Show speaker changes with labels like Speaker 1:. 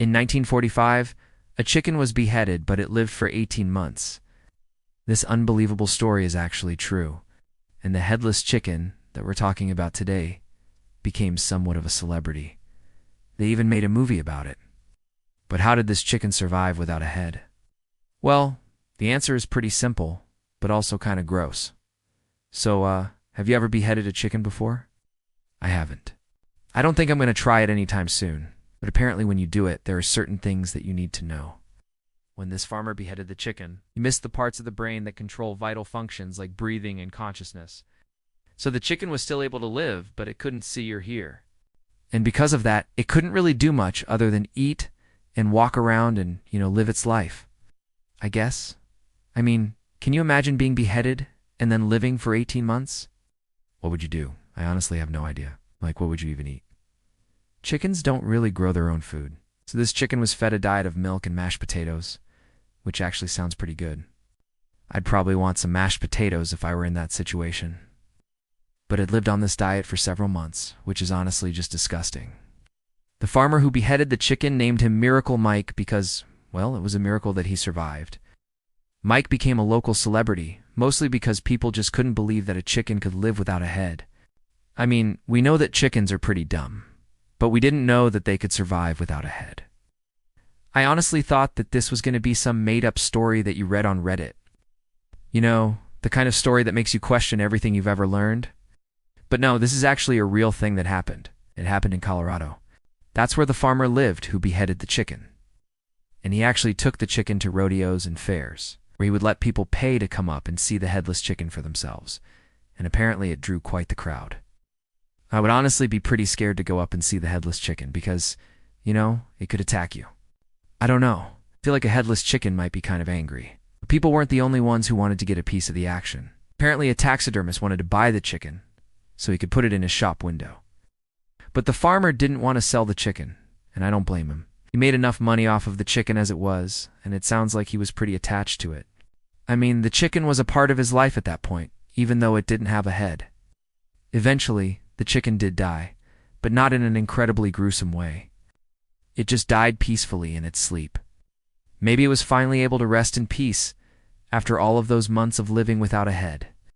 Speaker 1: In 1945, a chicken was beheaded, but it lived for 18 months. This unbelievable story is actually true, and the headless chicken that we're talking about today became somewhat of a celebrity. They even made a movie about it. But how did this chicken survive without a head? Well, the answer is pretty simple, but also kind of gross. So, have you ever beheaded a chicken before? I haven't. I don't think I'm going to try it anytime soon, but apparently when you do it, there are certain things that you need to know. When this farmer beheaded the chicken, he missed the parts of the brain that control vital functions like breathing and consciousness. So the chicken was still able to live, but it couldn't see or hear. And because of that, it couldn't really do much other than eat and walk around and, live its life. I guess. I mean, can you imagine being beheaded and then living for 18 months? What would you do? I honestly have no idea. Like, what would you even eat? Chickens don't really grow their own food. So this chicken was fed a diet of milk and mashed potatoes, which actually sounds pretty good. I'd probably want some mashed potatoes if I were in that situation. But it lived on this diet for several months, which is honestly just disgusting. The farmer who beheaded the chicken named him Miracle Mike because, well, it was a miracle that he survived. Mike became a local celebrity, mostly because people just couldn't believe that a chicken could live without a head. I mean, we know that chickens are pretty dumb, but we didn't know that they could survive without a head. I honestly thought that this was going to be some made-up story that you read on Reddit. The kind of story that makes you question everything you've ever learned. But no, this is actually a real thing that happened. It happened in Colorado. That's where the farmer lived who beheaded the chicken. And he actually took the chicken to rodeos and fairs, where he would let people pay to come up and see the headless chicken for themselves. And apparently it drew quite the crowd. I would honestly be pretty scared to go up and see the headless chicken because, it could attack you. I don't know. I feel like a headless chicken might be kind of angry. But people weren't the only ones who wanted to get a piece of the action. Apparently a taxidermist wanted to buy the chicken so he could put it in his shop window. But the farmer didn't want to sell the chicken, and I don't blame him. He made enough money off of the chicken as it was, and it sounds like he was pretty attached to it. I mean, the chicken was a part of his life at that point, even though it didn't have a head. Eventually, the chicken did die, but not in an incredibly gruesome way. It just died peacefully in its sleep. Maybe it was finally able to rest in peace after all of those months of living without a head.